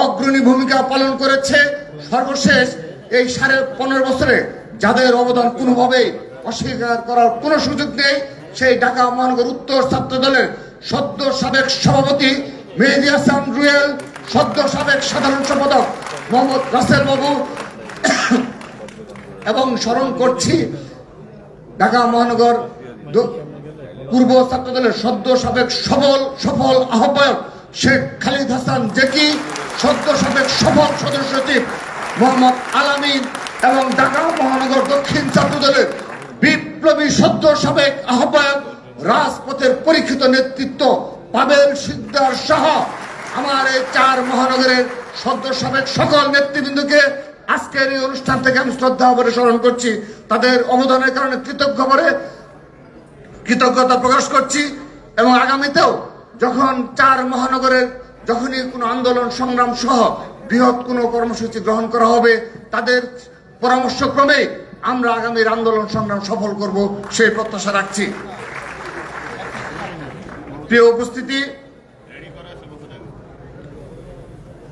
অগ্রণী ভূমিকা পালন করেছে। সর্বশেষ এই 15.5 বছরে যাদের অবদান কোনোভাবেই অস্বীকার করার কোনো সুযোগ নেই, সেই ঢাকা মহানগর উত্তর ছাত্র দলের সদ্য সাবেক সভাপতি মেহেদী হাসান রুয়েল, সদ্য সাবেক সাধারণ সম্পাদক মোহাম্মদ রাসেল বাবু, এবং স্মরণ করছি ঢাকা মহানগর পূর্ব ছাত্র দলের সদ্য সাবেক সফল আহ্বায়ক শেখ খালিদ হাসান জেকি, সদ্য সাবেক সফল সদস্য সচিব মোহাম্মদ আলামিন, এবং ঢাকা মহানগর দক্ষিণ ছাত্র দলের বিপ্লবী সদ্য সাবেক আহ্বায়ক, রাজপথের পরীক্ষিত নেতৃত্ব পাবেল সিকদার সহ আমার এই 4 মহানগরের সদ্য সাবেক সকল নেতৃবৃন্দকে আজকের এই অনুষ্ঠান থেকে আমি শ্রদ্ধা ভরে স্মরণ করছি। তাদের অবদানের কারণে কৃতজ্ঞতা প্রকাশ করছি। এবং আগামীতেও যখন 4 মহানগরের যখনই কোনো আন্দোলন সংগ্রাম সহ বৃহৎ কোনো কর্মসূচি গ্রহণ করা হবে, তাদের পরামর্শক্রমে আমরা আগামীর আন্দোলন সংগ্রাম সফল করব সেই প্রত্যাশা রাখছি। প্রিয় উপস্থিতি,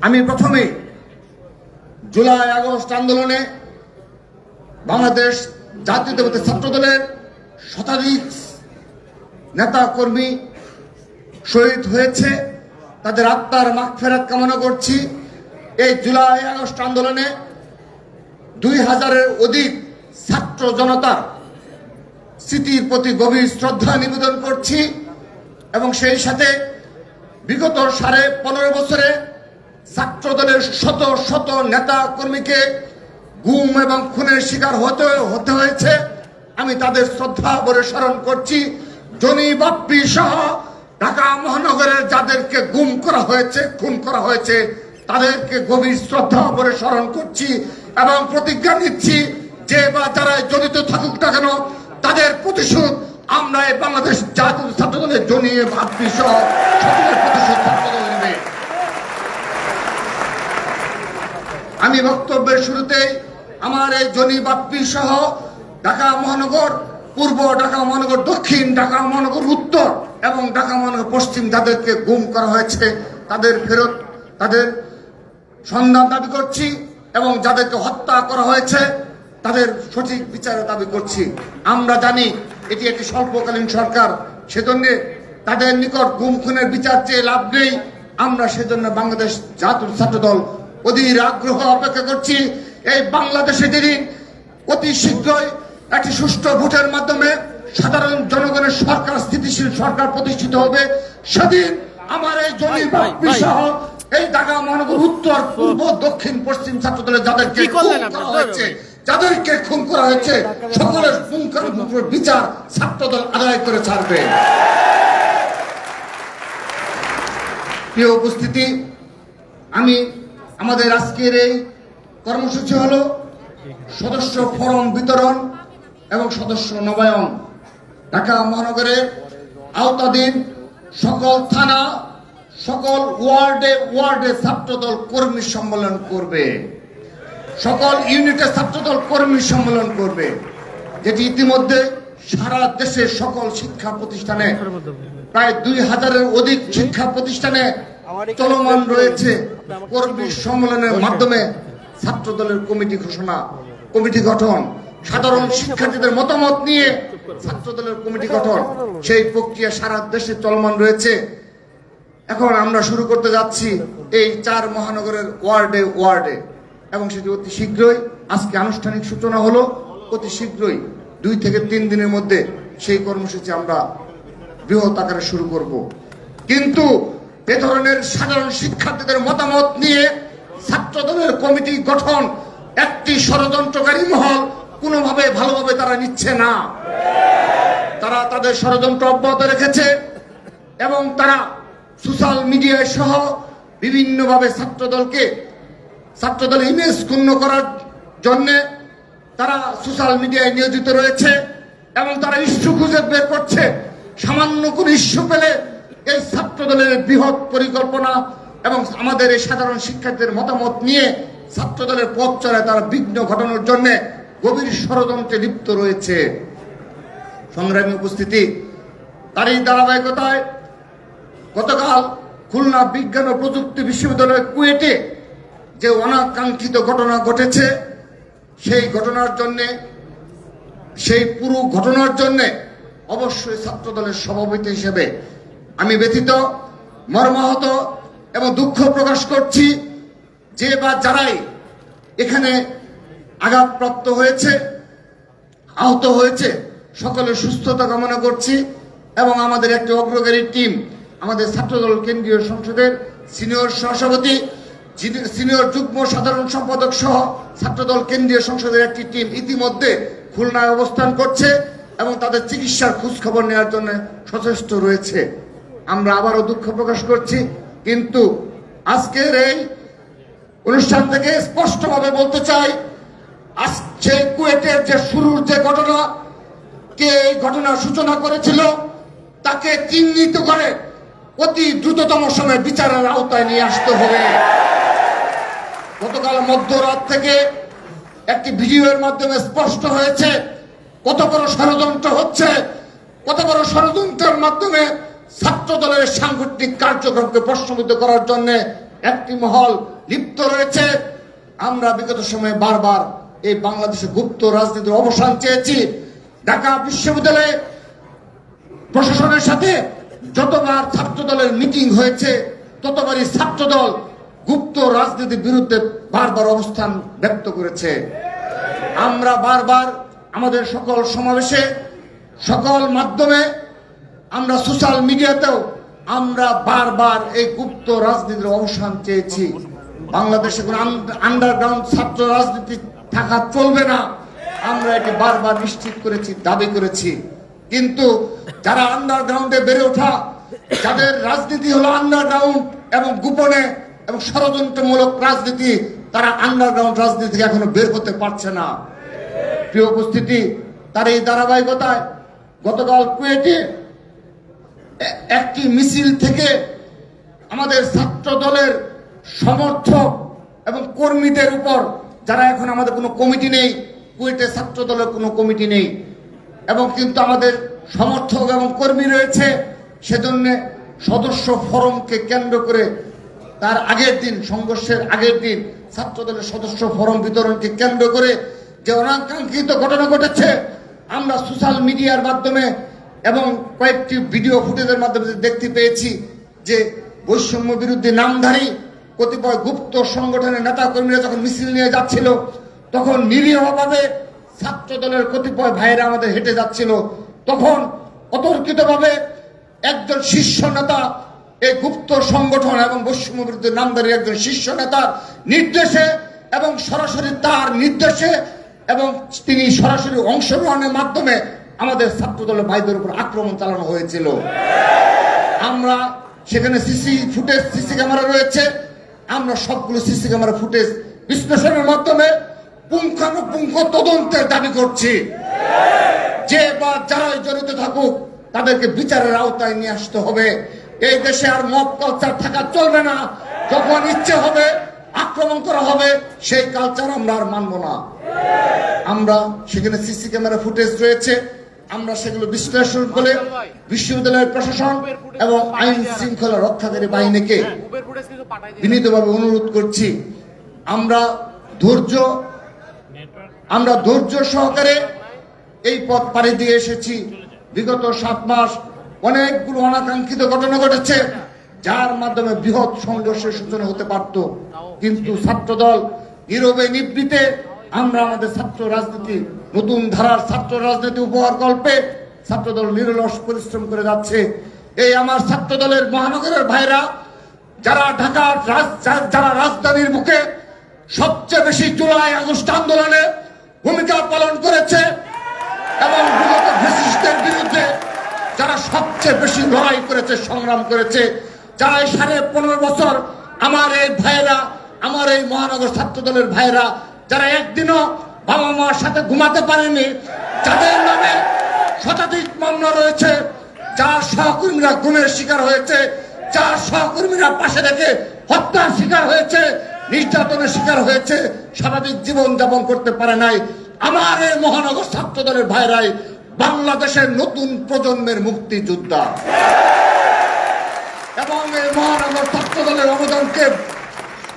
আমি প্রথমে জুলাই আগস্ট আন্দোলনে বাংলাদেশ জাতীয়তাবাদী ছাত্র দলের শতাধিক নেতা কর্মী শহীদ হয়েছে, তাদের আত্মার মাগফিরাত কামনা করছি। এই জুলাই আগস্ট আন্দোলনে 2000-এর অধিক ছাত্র জনতার স্মৃতির প্রতি গভীর শ্রদ্ধা নিবেদন করছি, এবং সেই সাথে বিগত 15.5 বছরে ছাত্র দলের শত শত নেতা কর্মীকে গুম এবং খুনের শিকার হতে হয়েছে। আমি তাদের শ্রদ্ধা ভরে স্মরণ করছি। জনি বাপ্পি সহ ঢাকা মহানগরের যাদেরকে গুম করা হয়েছে, খুন করা হয়েছে, তাদেরকে গভীর শ্রদ্ধা ভরে স্মরণ করছি এবং প্রতিজ্ঞা নিচ্ছি যে বা যারা জড়িত থাকুক না কেন তাদের প্রতিশোধ আমরা এই বাংলাদেশ জাতীয় ছাত্র দলের জনি বাপ্পি সহ সকলের প্রতিশোধ ছাত্র দল নেবে। আমি বক্তব্যের শুরুতেই আমার এই জনি বাপ্পি সহ ঢাকা মহানগর পূর্ব, ঢাকা মহানগর দক্ষিণ, ঢাকা মহানগর উত্তর এবং ঢাকা মহানগর পশ্চিম যাদেরকে গুম করা হয়েছে তাদের সন্ধান দাবি করছি, এবং যাদেরকে হত্যা করা হয়েছে তাদের সঠিক বিচারের দাবি করছি। আমরা জানি এটি একটি স্বল্পকালীন সরকার, সেজন্য তাদের নিকট গুম খুনের বিচার চেয়ে লাভ নেই। আমরা সেজন্য বাংলাদেশ জাতীয় ছাত্র দল অধীর আগ্রহ অপেক্ষা করছি এই বাংলাদেশে যেদিন অতি শীঘ্রই একটি সুষ্ঠু ভোটের মাধ্যমে সাধারণ জনগণের সরকার, স্থিতিশীল সরকার প্রতিষ্ঠিত হবে, সেদিন আমার এই জনি বাপ্পি সহ এই ঢাকা মহানগর উত্তর, পূর্ব, দক্ষিণ, পশ্চিম ছাত্র দলের যাদেরকে খুন করা হয়েছে সকলের বিচার ছাত্র দল আদায় করে ছাড়বে। প্রিয় উপস্থিতি, আমাদের আজকের এই কর্মসূচি হলো সদস্য ফরম বিতরণ এবং সদস্য নবায়ন। ঢাকা মহানগরের আওতাধীন সকল থানা, সকল ওয়ার্ডে ছাত্রদল কর্মী সম্মেলন করবে, সকল ইউনিটে ছাত্রদল কর্মী সম্মেলন করবে, যেটি ইতিমধ্যে সারা দেশের সকল শিক্ষা প্রতিষ্ঠানে প্রায় 2000-এর অধিক শিক্ষা প্রতিষ্ঠানে চলমান রয়েছে। কর্মী সম্মেলনের মাধ্যমে ছাত্রদলের কমিটি গঠন, সাধারণ শিক্ষার্থীদের মতামত নিয়ে ছাত্রদলের কমিটি গঠন, সেই প্রক্রিয়া সারা দেশে চলমান রয়েছে। এখন আমরা শুরু করতে যাচ্ছি এই 4 মহানগরের ওয়ার্ডে, এবং সেটি অতি শীঘ্রই, আজকে আনুষ্ঠানিক সূচনা হলো, অতি শীঘ্রই 2 থেকে 3 দিনের মধ্যে সেই কর্মসূচি আমরা বৃহৎ আকারে শুরু করব। কিন্তু এ ধরনের সাধারণ শিক্ষার্থীদের মতামত নিয়ে ছাত্রদলের কমিটি গঠন একটি ষড়যন্ত্রকারী মহল কোনোভাবে ভালোভাবে তারা নিচ্ছে না। তারা তাদের ষড়যন্ত্র অব্যাহত রেখেছে, এবং তারা সোশ্যাল মিডিয়ায় সহ বিভিন্নভাবে ছাত্রদলের ইমেজ ক্ষুণ্ণ করার জন্য তারা সোশ্যাল মিডিয়ায় নিয়োজিত রয়েছে, এবং তারা ইস্যু খুঁজে বের করছে। সামান্য কোন ইস্যু পেলে এই ছাত্রদলের বৃহৎ পরিকল্পনা এবং আমাদের এই সাধারণ শিক্ষার্থীদের মতামত নিয়ে ছাত্রদলের পথ চলায় তারা বিঘ্ন ঘটানোর জন্য গভীর ষড়যন্ত্রে লিপ্ত রয়েছে। সংগ্রামী উপস্থিতি, তারই ধারাবাহিকতায় গতকাল খুলনা বিজ্ঞান ও প্রযুক্তি বিশ্ববিদ্যালয়ের কুয়েটে যে অনাকাঙ্ক্ষিত ঘটনা ঘটেছে, সেই ঘটনার জন্যে, সেই পুরো ঘটনার জন্যে অবশ্যই ছাত্রদলের সভাপতি হিসেবে আমি ব্যথিত, মর্মাহত এবং দুঃখ প্রকাশ করছি। যে বা যারাই এখানে আঘাতপ্রাপ্ত হয়েছে, আহত হয়েছে, সকলের সুস্থতা কামনা করছি। এবং আমাদের একটি অগ্রগামী টিম, আমাদের ছাত্রদল কেন্দ্রীয় সংসদের সিনিয়র সহসভাপতি, সিনিয়র যুগ্ম সাধারণ সম্পাদক সহ ছাত্রদল কেন্দ্রীয় সংসদের একটি টিম ইতিমধ্যে খুলনায় অবস্থান করছে এবং তাদের চিকিৎসার খোঁজ খবর নেওয়ার জন্য সচেষ্ট রয়েছে। আমরা আবারও দুঃখ প্রকাশ করছি, কিন্তু আজকের এই অনুষ্ঠান থেকে স্পষ্টভাবে বলতে চাই, আজকে কুয়েটের যে শুরুর যে ঘটনা, কে এই ঘটনার সূচনা করেছিল তাকে চিহ্নিত করে অতি দ্রুততম সময়ে বিচারের আওতায় নিয়ে আসতে হবে। গতকাল মধ্যরাত থেকে একটি ভিডিওর মাধ্যমে স্পষ্ট হয়েছে কত বড় ষড়যন্ত্র হচ্ছে, কত বড় ষড়যন্ত্রের মাধ্যমে ছাত্র দলের সাংগঠনিক কার্যক্রমকে প্রশ্নবিদ্ধ করার জন্য একটি মহল লিপ্ত রয়েছে। আমরা বিগত সময়ে বারবার এই বাংলাদেশে গুপ্ত রাজনীতির অবসান চেয়েছি। ঢাকা বিশ্ববিদ্যালয়ে প্রশাসনের সাথে যতবার ছাত্র দলের মিটিং হয়েছে, ততবারই ছাত্র দল গুপ্ত রাজনীতির বিরুদ্ধে বারবার অবস্থান ব্যক্ত করেছে। আমরা বারবার আমাদের সকল সমাবেশে, সকল মাধ্যমে, আমরা সোশ্যাল মিডিয়াতেও আমরা বারবার এই গুপ্ত রাজনীতির অবসান চেয়েছি। বাংলাদেশে কোনো আন্ডারগ্রাউন্ড ছাত্র রাজনীতি থাকা চলবে না, আমরা এটি বারবার নিশ্চিত করেছি, দাবি করেছি। কিন্তু যারা আন্ডারগ্রাউন্ডে বেড়ে ওঠা, যাদের রাজনীতি হলো আন্ডারগ্রাউন্ড এবং গোপনে এবং ষড়যন্ত্রমূলক রাজনীতি, তারা আন্ডারগ্রাউন্ড রাজনীতি থেকে এখনো বের হতে পারছে না। প্রিয় উপস্থিতি, তার এই ধারাবাহিকতায় গতকাল কুয়েটে একটি মিছিল থেকে আমাদের ছাত্র দলের সমর্থক এবং কর্মীদের উপর, যারা এখন আমাদের কোনো কমিটি নেই, কুয়েটে ছাত্র দলের কোনো কমিটি নেই, এবং কিন্তু আমাদের সমর্থক এবং কর্মী রয়েছে, সেজন্য সদস্য ফরমকে কেন্দ্র করে তার আগের দিন, সংঘর্ষের আগের দিন ছাত্র দলের সদস্য ফরম বিতরণকে কেন্দ্র করে যে অনাকাঙ্ক্ষিত ঘটনা ঘটেছে, আমরা সোশ্যাল মিডিয়ার মাধ্যমে এবং কয়েকটি ভিডিও ফুটেজের মাধ্যমে দেখতে পেয়েছি যে বৈষম্য বিরোধী নামধারী কতিপয় গুপ্ত সংগঠনের নেতা কর্মীরা যখন মিছিল নিয়ে যাচ্ছিল, তখন নিরীহভাবে ছাত্র দলের কতিপয় ভাইয়েরা আমাদের হেঁটে যাচ্ছিল, তখন অতর্কিতভাবে একজন শীর্ষ নেতা, এই গুপ্ত সংগঠন এবং বৈষম্য বিরোধী নামধারী একজন শীর্ষ নেতার নির্দেশে এবং সরাসরি তার নির্দেশে এবং তিনি সরাসরি অংশগ্রহণের মাধ্যমে আমাদের ছাত্র দলের ভাইদের উপর আক্রমণ চালানো হয়েছিল। আমরা সেখানে সিসি ক্যামেরা রয়েছে, আমরা সবগুলো সিসি ক্যামেরা ফুটেজ বিশ্লেষণের মাধ্যমে পুঙ্খানুপুঙ্খ তদন্তের দাবি করছি। যে বা যারাই জড়িত থাকুক তাদেরকে বিচারের আওতায় নিয়ে আসতে হবে। এই দেশে আর মব কালচার থাকা চলবে না। যখন ইচ্ছে হবে আক্রমণ করা হবে, সেই কালচার আমরা আর মানব না। আমরা সেখানে সিসি ক্যামেরা ফুটেজ রয়েছে, আমরা সেগুলো বিশ্লেষণ করে বিশ্ববিদ্যালয়ের প্রশাসন এবং আইন শৃঙ্খলা রক্ষাকারী বাহিনীকে বিনীতভাবে অনুরোধ করছি, আমরা ধৈর্য সহকারে এই পথ পাড়ি দিয়ে এসেছি। বিগত 7 মাস অনেকগুলো অনাকাঙ্ক্ষিত ঘটনা ঘটেছে, যার মাধ্যমে বৃহৎ সংঘর্ষের সূচনা হতে পারত, কিন্তু ছাত্রদল নীরবে নিবৃতে আমরা আমাদের ছাত্র রাজনীতি, নতুন ধারার ছাত্র রাজনীতি উপহার কল্পে ছাত্রদল নিরলস পরিশ্রম করে যাচ্ছে। এই আমার ছাত্র দলের মহানগরের ভাইরা, যারা ঢাকার যারা রাজধানীর বুকে সবচেয়ে বেশি জুলাই আগস্ট আন্দোলনে ভূমিকা পালন করেছে এবং বিগত ফ্যাসিস্টদের বিরুদ্ধে যারা সবচেয়ে বেশি লড়াই করেছে, সংগ্রাম করেছে, যারা 15.5 বছর আমার এই ভাইরা, আমার এই মহানগর ছাত্র দলের ভাইরা, যারা একদিনও বাবা মার সাথে ঘুমাতে পারেনি, যাদের নামে শতাধিক মামলা রয়েছে, যার সহকর্মীরা গুমের শিকার হয়েছে, যার সহকর্মীরা পাশে রেখে হত্যার শিকার হয়েছে, নির্যাতনের শিকার হয়েছে, স্বাভাবিক জীবন যাপন করতে পারে নাই, আমার এই মহানগর ছাত্র দলের ভাইরাই বাংলাদেশের নতুন প্রজন্মের মুক্তিযোদ্ধা। এবং এই মহানগর ছাত্র দলের অবদানকে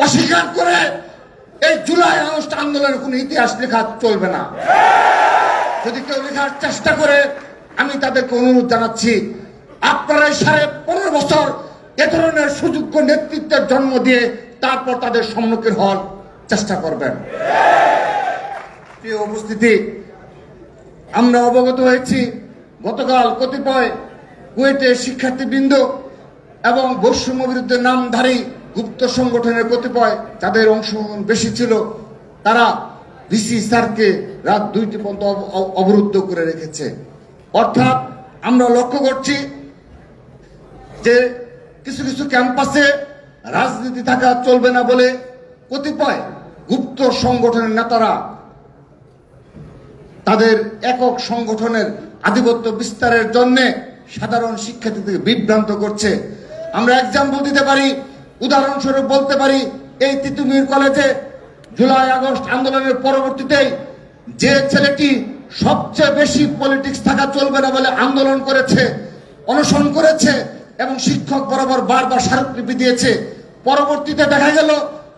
অস্বীকার করে এই জুলাই আগস্ট আন্দোলনের কোনো ইতিহাস লেখা চলবে না। যদি কেউ লেখার চেষ্টা করে, আমি তাদেরকে অনুরোধ জানাচ্ছি, আপনারা 15.5 বছর এ ধরনের সুযোগ্য নেতৃত্বের জন্ম দিয়ে তারপর তাদের সম্মুখীন হওয়ার চেষ্টা করবেন। প্রিয় উপস্থিতি, আমরা অবগত হয়েছি গতকাল কতিপয় কুয়েটের শিক্ষার্থীবৃন্দ এবং বৈষম্য বিরুদ্ধে নামধারী গুপ্ত সংগঠনের কতিপয় যাদের অংশগ্রহণ বেশি ছিল, তারা ভিসি স্যারকে রাত 2টি পর্যন্ত অবরুদ্ধ করে রেখেছে। অর্থাৎ আমরা লক্ষ্য করছি যে কিছু কিছু ক্যাম্পাসে রাজনীতি থাকা চলবে না বলে কতিপয় গুপ্ত সংগঠনের নেতারা তাদের একক সংগঠনের আধিপত্য বিস্তারের জন্য সাধারণ শিক্ষার্থীদের বিভ্রান্ত করছে। আমরা এক্সাম্পল দিতে পারি, উদাহরণস্বরূপ বলতে পারি, এই তিতুমির কলেজে জুলাই আগস্ট আন্দোলনের পরবর্তীতে যে ছেলেটি সবচেয়ে বেশি পলিটিক্স থাকা চলবে না বলে আন্দোলন করেছে, অনশন করেছে এবং শিক্ষক বরাবর বারবার স্মারকলিপি দিয়েছে, পরবর্তীতে দেখা গেল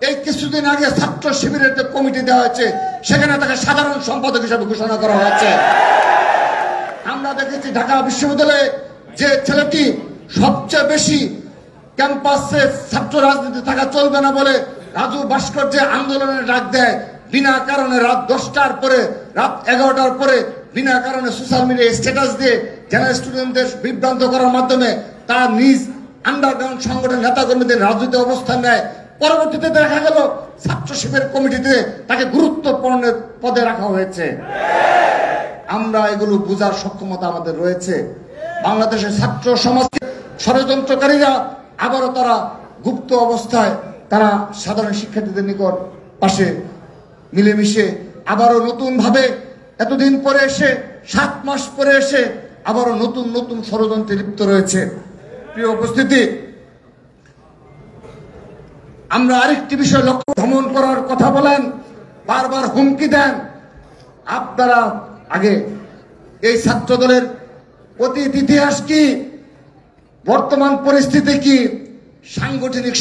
এই কিছুদিন আগে ছাত্র শিবিরের যে কমিটি দেওয়া হয়েছে সেখানে তাকে সাধারণ সম্পাদক হিসেবে ঘোষণা করা হয়েছে। আমরা দেখেছি ঢাকা বিশ্ববিদ্যালয়ে যে ছেলেটি সবচেয়ে বেশি ক্যাম্পাসে ছাত্র রাজনীতি থাকা চলবে না বলে রাজু ভাস্কর যে আন্দোলনের ডাক দেয়, বিনা কারণে রাত 10টার পরে, রাত 11টার পরে বিনা কারণে সোশ্যাল মিডিয়ায় স্ট্যাটাস দিয়ে জেনারেল স্টুডেন্টদের বিভ্রান্ত করার মাধ্যমে তার নিজ আন্ডারগ্রাউন্ড সংগঠনের নেতাকর্মীদের রাজনীতি অবস্থান নেয়। পরবর্তীতে দেখা গেল ছাত্র শিবির কমিটিতে তাকে গুরুত্বপূর্ণ পদে রাখা হয়েছে। আমরা এগুলো বোঝার সক্ষমতা আমাদের রয়েছে। বাংলাদেশের ছাত্র সমাজ ষড়যন্ত্রকারীরা আবারও তারা গুপ্ত অবস্থায় তারা সাধারণ শিক্ষার্থীদের নিকট পাশে মিলেমিশে আবারও নতুন ভাবে এতদিন পরে এসে 7 মাস পরে এসে আবারও নতুন নতুন ষড়যন্ত্রে লিপ্ত রয়েছে। প্রিয় উপস্থিতি, আমরা আরেকটি বিষয় লক্ষ্য ভ্রমণ করার কথা বলেন, বারবার হুমকি দেন। আপনারা আগে এই ছাত্র দলের অতীত ইতিহাস কি, বর্তমান পরিস্থিতি কি, সাংগঠনিক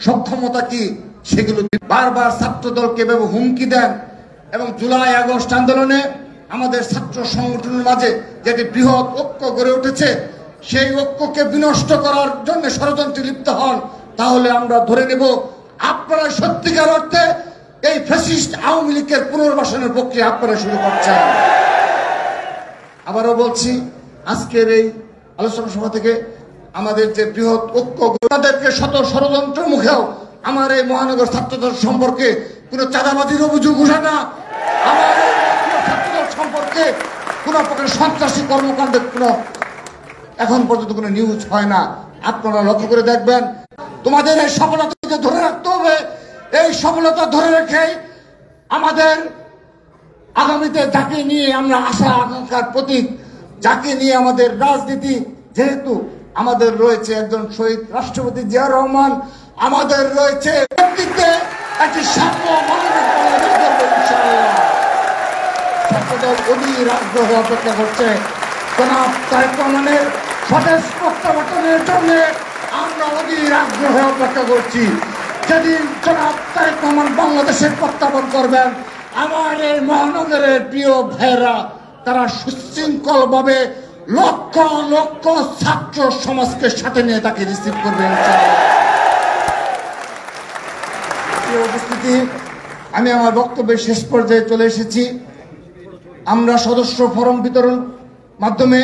সক্ষমতা কি, সেগুলো বারবার ছাত্র দলকে এভাবে হুমকি দেন এবং জুলাই আগস্ট আন্দোলনে আমাদের ছাত্র সংগঠনের মাঝে যেটি বৃহৎ ঐক্য গড়ে উঠেছে সেই ঐক্যকে বিনষ্ট করার জন্য ষড়যন্ত্রে লিপ্ত হন, তাহলে আমরা ধরে নেব আপনারা সত্যিকার অর্থে এই ফ্যাসিস্ট আওয়ামী লীগের পুনর্বাসনের প্রক্রিয়া আপনারা শুরু করছেন। আবারও বলছি, আজকের এই আলোচনা সভা থেকে আমাদের যে বৃহৎ ঐক্য, তাদেরকে শত ষড়যন্ত্র মুখেও আমার এই মহানগর ছাত্রদল সম্পর্কে কোন চাঁদাবাজির অভিযোগ উঠে না। আমার এই ছাত্রদল সম্পর্কে কোন প্রকার সন্ত্রাসী কর্মকাণ্ডের কোন এখন পর্যন্ত কোনো নিউজ হয় না। আপনারা লক্ষ্য করে দেখবেন, তোমাদের এই সফলতাকে ধরে রাখতে হবে। এই সফলতা ধরে রেখেই আমাদের আগামীতে যাকে নিয়ে আমরা আশা আকাঙ্ক্ষার প্রতীক, যাকে নিয়ে আমাদের রাজনীতি, যেহেতু আমাদের রয়েছে একজন শহীদ রাষ্ট্রপতি জিয়াউর রহমান, আমাদের রয়েছে ব্যক্তিত্বে একটি সাম্য মানবিক বাংলাদেশ গড়ব ইনশাআল্লাহ। ছাত্রদল অধীর আগ্রহে অপেক্ষা করছে জনাব তারেক রহমানের স্বদেশ প্রত্যাবর্তনের জন্য। আমরা অধীর আগ্রহে অপেক্ষা করছি যেদিন জনাব তারেক রহমান বাংলাদেশের প্রত্যাবর্তন করবেন, আমার এই মহানগরের প্রিয় ভাইয়েরা তারা সুশৃঙ্খল ভাবে লক্ষ লক্ষ ছাত্র সমাজকে সাথে নিয়ে তাকে রিসিভ করবেন ইনশাআল্লাহ। প্রিয় উপস্থিতি, আমি আমার বক্তব্যের শেষ পর্যায়ে চলে এসেছি। আমরা সদস্য ফরম বিতরণ মাধ্যমে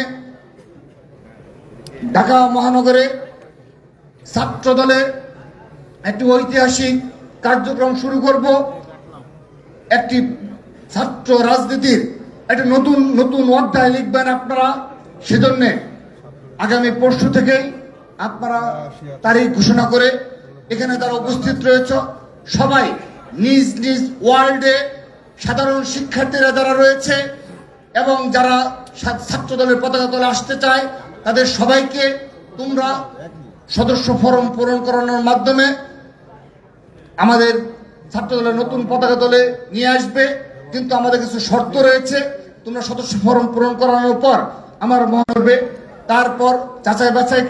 ঢাকা মহানগরে ছাত্র দলের একটি ঐতিহাসিক কার্যক্রম শুরু করব। একটি ছাত্র রাজনীতির একটা নতুন নতুন অধ্যায় লিখবেন আপনারা। সেজন্য আগামী পরশু থেকেই আপনারা তারিখ ঘোষণা করে এখানে তারা উপস্থিত রয়েছে। সবাই নিজ নিজ ওয়ার্ল্ডে সাধারণ শিক্ষার্থীরা যারা রয়েছে এবং যারা ছাত্র দলের পতাকা তলে আসতে চায় তাদের সবাইকে তোমরা সদস্য ফরম পূরণ করানোর মাধ্যমে আমাদের ছাত্র দলের নতুন পতাকা দলে নিয়ে আসবে। কিন্তু আমাদের কিছু শর্ত রয়েছে। তোমরা সদস্য ফরম পূরণ করানোর পর আমার মনে হবে, তারপর যাচাই বাছাই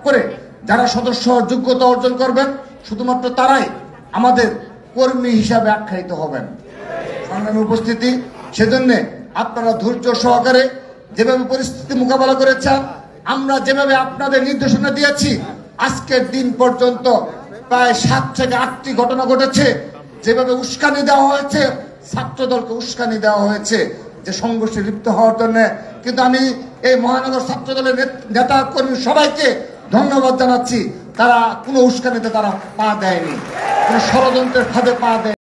করে যারা সদস্য যোগ্যতা অর্জন করবেন শুধুমাত্র তারাই আমাদের কর্মী হিসাবে আখ্যায়িত হবেন। সংগ্রামী উপস্থিতি, সেজন্য আপনারা ধৈর্য সহকারে যেভাবে পরিস্থিতি মোকাবেলা করেছেন, আমরা যেভাবে আপনাদের নির্দেশনা দিয়েছি, আজকের দিন পর্যন্ত প্রায় 7 থেকে 8টি ঘটনা ঘটেছে। যেভাবে উস্কানি দেওয়া হয়েছে, ছাত্র দলকে উস্কানি দেওয়া হয়েছে যে সংঘর্ষে লিপ্ত হওয়ার জন্য। কিন্তু আমি এই মহানগর ছাত্র দলের নেতা কর্মী সবাইকে ধন্যবাদ জানাচ্ছি। তারা কোনো উস্কানিতে তারা পা দেয়নি, কোনো ষড়যন্ত্রের ফাঁদে পা দেয়।